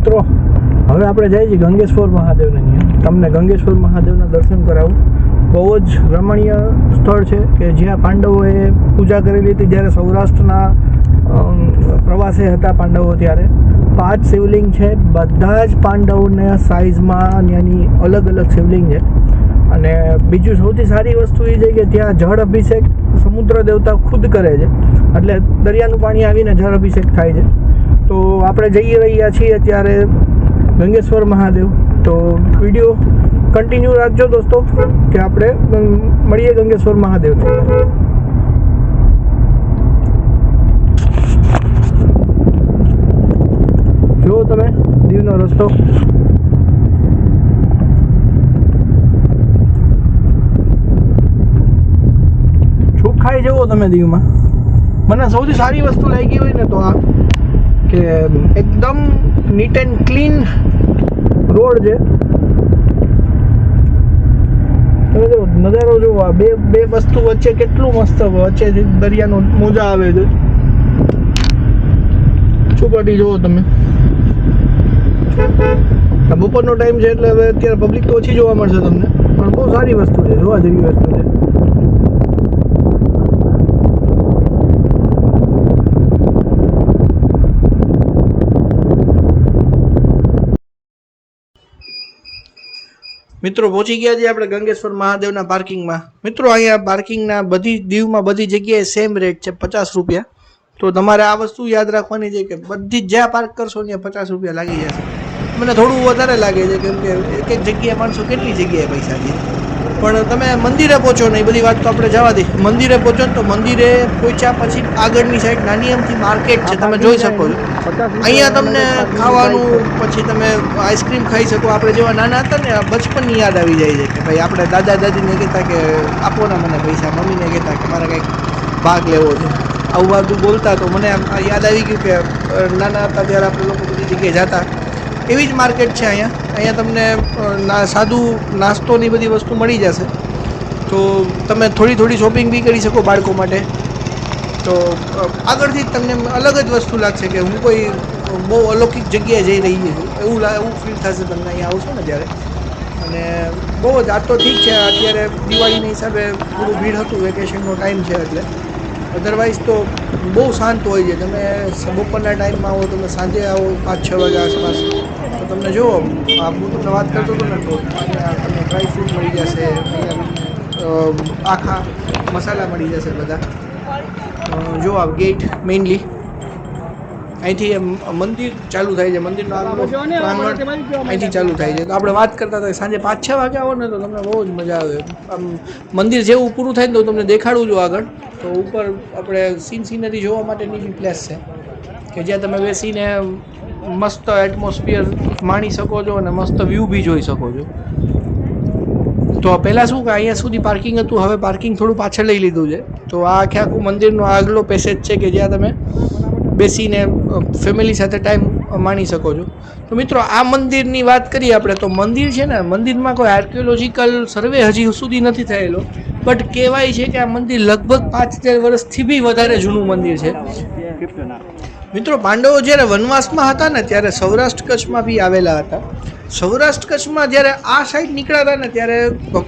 મિત્રો હવે આપણે જઈએ છીએ ગંગેશ્વર મહાદેવને ત્યાં તમને ગંગેશ્વર મહાદેવના દર્શન કરાવું. બહુ જ રમણીય સ્થળ છે કે જ્યાં પાંડવોએ પૂજા કરેલી હતી જ્યારે સૌરાષ્ટ્રના પ્રવાસે હતા પાંડવો ત્યારે. 5 શિવલિંગ છે, બધા જ પાંડવોને સાઇઝમાં ત્યાંની અલગ અલગ શિવલિંગ છે. અને બીજું સૌથી સારી વસ્તુ એ છે કે ત્યાં જળ અભિષેક સમુદ્ર દેવતા ખુદ કરે છે, એટલે દરિયાનું પાણી આવીને જળ અભિષેક થાય છે. તો આપણે જઈ રહ્યા છીએ અત્યારે ગંગેશ્વર મહાદેવ. તો વિડીયો કન્ટિન્યુ રાખજો દોસ્તો કે આપણે મળીએ ગંગેશ્વર મહાદેવ. જો તમે દીવનો રસ્તો ચોખ્ખાઈ જવો તમે દીવમાં. મને સૌથી સારી વસ્તુ લાગી હોય ને તો આ કે એકદમ નીટ એન્ડ ક્લીન રોડ છે. તમે જો નજારો જુઓ, આ બે વસ્તુ વચ્ચે કેટલું મસ્ત વચ્ચે દરિયાનો મોજા આવે છે. ચોપાટી જુઓ તમે. બપોરનો ટાઈમ છે એટલે હવે અત્યારે પબ્લિક તો ઓછી જોવા મળશે તમને, પણ બહુ સારી વસ્તુ છે, જોવા જેવી વસ્તુ છે. મિત્રો પહોંચી ગયા છીએ આપણે ગંગેશ્વર મહાદેવના પાર્કિંગમાં. મિત્રો અહીંયા પાર્કિંગના બધી દીવમાં બધી જગ્યાએ સેમ રેટ છે, 50 રૂપિયા. તો તમારે આ વસ્તુ યાદ રાખવાની છે કે બધી જ્યાં પાર્ક કરશો ત્યાં 50 રૂપિયા લાગી જશે. મને થોડું વધારે લાગે છે કેમ કે એક એક જગ્યાએ માણસો કેટલી જગ્યાએ પૈસા દે. પણ તમે મંદિરે પહોંચો ને એ બધી વાત તો આપણે જવા દઈએ. મંદિરે પહોંચો ને તો મંદિરે પહોંચ્યા પછી આગળની સાઈડ નાની અમથી માર્કેટ છે, તમે જોઈ શકો છો. અહીંયા તમને ખાવાનું, પછી તમે આઈસ્ક્રીમ ખાઈ શકો. આપણે જેવા નાના હતા ને બચપનની યાદ આવી જાય છે કે ભાઈ આપણે દાદા દાદીને કહેતા કે આપો ને મને પૈસા, મમ્મીને કહેતા કે મારે કંઈક ભાગ લેવો છે. આવું બધું બોલતા તો મને યાદ આવી ગયું કે નાના હતા ત્યારે આપણે લોકો બધી જગ્યાએ જતા. એવી જ માર્કેટ છે અહીંયા તમને સાદું નાસ્તોની બધી વસ્તુ મળી જશે. તો તમે થોડી શોપિંગ બી કરી શકો બાળકો માટે. તો આગળથી તમને અલગ જ વસ્તુ લાગશે કે હું કોઈ બહુ અલૌકિક જગ્યાએ જઈ રહી છું એવું ફીલ થશે તમને અહીંયા આવશો ને ત્યારે. અને બહુ જ આ તો ઠીક છે, અત્યારે દિવાળીના હિસાબે થોડું ભીડ હતું, વેકેશનનો ટાઈમ છે એટલે. અધરવાઇઝ તો બહુ શાંત હોય છે. તમે બપોરના ટાઈમમાં આવો, તમે સાંજે આવો 5-6 વાગ્યા આસપાસ, તો તમને જુઓ હું તમને વાત કરતો હતો ને તો અહીંયા તમને ડ્રાય ફ્રૂટ મળી જશે, અહીંયા આખા મસાલા મળી જશે બધા. જો આ ગેટ મેઇનલી અહીંથી મંદિર ચાલુ થાય છે, મંદિરનો અહીંથી ચાલુ થાય છે. તો આપણે વાત કરતા હતા સાંજે 5-6 વાગે આવો ને તો તમને બહુ જ મજા આવે. આમ મંદિર જેવું પૂરું થાય ને તો તમને દેખાડું છું આગળ. તો ઉપર આપણે સીનરી જોવા માટેની બી પ્લેસ છે કે જ્યાં તમે બેસીને મસ્ત એટમોસ્ફિયર માણી શકો છો અને મસ્ત વ્યૂ બી જોઈ શકો છો. તો પહેલાં શું કે અહીંયા સુધી પાર્કિંગ હતું, હવે પાર્કિંગ થોડું પાછળ લઈ લીધું છે. તો આ આખું મંદિરનો આગલો પેસેજ છે કે જ્યાં તમે બેસીને ફેમિલી સાથે ટાઈમ માણી શકો છો. તો મિત્રો આ મંદિરની વાત કરીએ આપણે તો મંદિર છે ને, મંદિરમાં કોઈ આર્કિયોલોજીકલ સર્વે હજી સુધી નથી થયેલો, બટ કહેવાય છે કે આ મંદિર લગભગ 5,000 વર્ષથી બી વધારે જૂનું મંદિર છે. મિત્રો પાંડવો જ્યારે વનવાસમાં હતા ને ત્યારે સૌરાષ્ટ્ર કચ્છમાં બી આવેલા હતા. સૌરાષ્ટ્ર કચ્છમાં જ્યારે આ સાઈડ નીકળ્યા હતા ને ત્યારે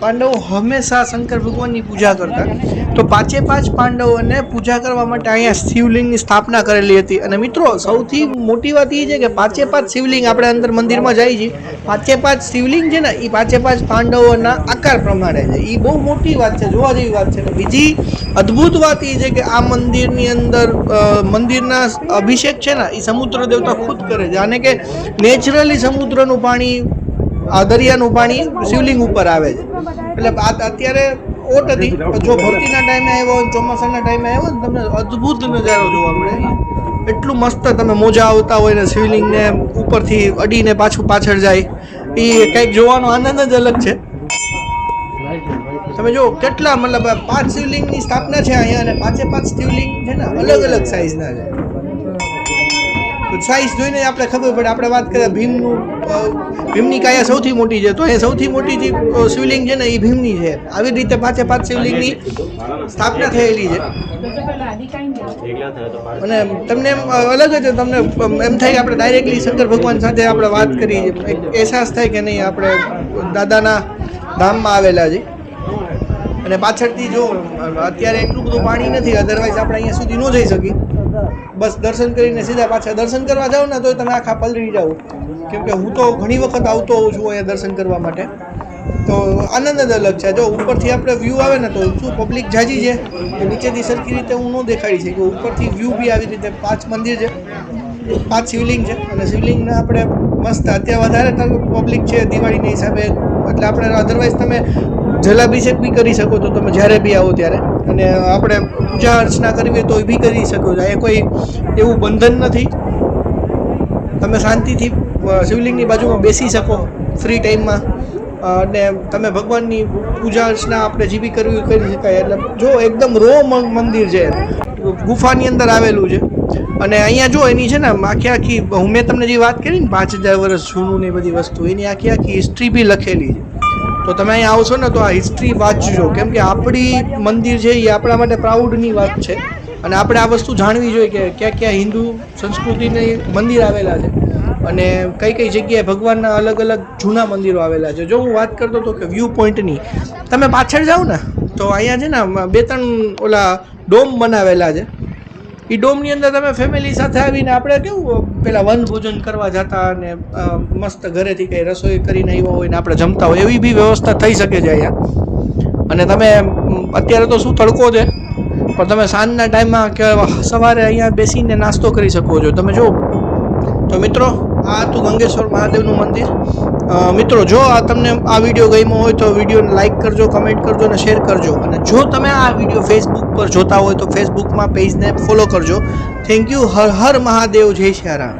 પાંડવો હંમેશા શંકર ભગવાનની પૂજા કરતા. તો 5 પાંડવોને પૂજા કરવા માટે અહીંયા શિવલિંગની સ્થાપના કરેલી હતી. અને મિત્રો સૌથી મોટી વાત એ છે કે 5 શિવલિંગ આપણે અંદર મંદિરમાં જઈએ છીએ, 5 શિવલિંગ છે ને એ 5 પાંડવોના આકાર પ્રમાણે છે. એ બહુ મોટી વાત છે, જોવા જેવી વાત છે. બીજી અદ્ભુત વાત એ છે કે આ મંદિરની અંદર મંદિરના અભિષેક છે ને એ સમુદ્ર દેવતા ખુદ કરે છે. આને કે નેચરલી સમુદ્રનું પાણી, આ દરિયાનું પાણી શિવલિંગ ઉપર આવે છે. એટલે અત્યારે ઓટ હતી, જો ભરતીના ટાઈમે આવ્યો, ચોમાસાના ટાઈમે આવ્યો ને તમને અદ્ભુત નજારો જોવા મળે. એટલું મસ્ત તમે મોજા આવતા હોય ને શિવલિંગને ઉપરથી અડીને પાછળ જાય, એ કંઈક જોવાનો આનંદ જ અલગ છે. તમે જો કેટલા મતલબ 5 શિવલિંગની સ્થાપના છે અહીંયા, અને 5 શિવલિંગ છે ને અલગ અલગ સાઈઝના છે. તો સાઇઝ જોઈને આપણે ખબર પડે. આપણે વાત કરીએ ભીમની કાયા સૌથી મોટી છે, તો એ સૌથી મોટી જે શિવલિંગ છે ને એ ભીમની છે. આવી રીતે પાંચે પાંચ શિવલિંગની સ્થાપના થયેલી છે. અને તમને એમ અલગ જ તમને એમ થાય કે આપણે ડાયરેક્ટલી શંકર ભગવાન સાથે આપણે વાત કરી, એક અહેસાસ થાય કે નહીં આપણે દાદાના ધામમાં આવેલા છે. અને પાછળથી જો અત્યારે એટલું બધું પાણી નથી, અધરવાઇઝ આપણે અહીંયા સુધી ન જઈ શકીએ. બસ દર્શન કરીને સીધા પાછા દર્શન કરવા જાઓ ને તો તમે આખા પલળી જાઓ, કેમ કે હું તો ઘણી વખત આવતો હોઉં છું અહીંયા દર્શન કરવા માટે. તો આનંદ જ અલગ છે. જો ઉપરથી આપણે વ્યૂ આવે ને તો શું પબ્લિક જાજી છે, તો નીચેથી સરખી રીતે હું ન દેખાડી શકું. ઉપરથી વ્યૂ બી આવી રીતે 5 મંદિર છે, 5 શિવલિંગ છે. અને શિવલિંગને આપણે મસ્ત અત્યારે વધારે પબ્લિક છે દિવાળીના હિસાબે, એટલે આપણે અધરવાઇઝ તમે જલાભિષેક બી કરી શકો છો તમે જ્યારે બી આવો ત્યારે. અને આપણે પૂજા અર્ચના કરવી તો એ બી કરી શકો છો. એ કોઈ એવું બંધન નથી. તમે શાંતિથી શિવલિંગની બાજુમાં બેસી શકો ફ્રી ટાઈમમાં, અને તમે ભગવાનની પૂજા અર્ચના આપણે જે બી કરવી કરી શકાય. એટલે જો એકદમ મંદિર છે, ગુફાની અંદર આવેલું છે. અને અહીંયા જો એની છે ને આખી મેં તમને જે વાત કરી ને 5000 વર્ષ જૂનું ને બધી વસ્તુ, એની આખી હિસ્ટ્રી બી લખેલી છે. તો તમે અહીંયા આવશો ને તો આ હિસ્ટ્રી વાંચજો, કેમ કે આપણી મંદિર છે એ આપણા માટે પ્રાઉડની વાત છે. અને આપણે આ વસ્તુ જાણવી જોઈએ કે ક્યાં ક્યાં હિન્દુ સંસ્કૃતિની મંદિર આવેલા છે, અને કઈ કઈ જગ્યાએ ભગવાનના અલગ અલગ જૂના મંદિરો આવેલા છે. જો હું વાત કરતો હતો કે વ્યૂ પોઈન્ટની, તમે પાછળ જાઓ ને તો અહીંયા છે ને 2-3 ઓલા ડોમ બનાવેલા છે. એ ડોમની અંદર તમે ફેમિલી સાથે આવીને આપણે કેવું પેલા વનભોજન કરવા જતા અને મસ્ત ઘરેથી કંઈ રસોઈ કરીને આવ્યા હોય ને આપણે જમતા હોય, એવી બી વ્યવસ્થા થઈ શકે છે અહીંયા. અને તમે અત્યારે તો શું તડકો છે, પણ તમે સાંજના ટાઈમમાં કે સવારે અહીંયા બેસીને નાસ્તો કરી શકો છો. તમે જો તો મિત્રો આ હતું ગંગેશ્વર મહાદેવનું મંદિર. મિત્રો જો તમને આ વિડીયો ગમ્યો હોય તો વિડીયોને લાઇક કરજો, કમેન્ટ કરજો અને શેર કરજો. અને જો તમે આ વિડીયો ફેસબુક પર જોતા હોય તો ફેસબુકમાં પેજને ફોલો કરજો. Thank you. હર હર મહાદેવ. જય શ્રી રામ.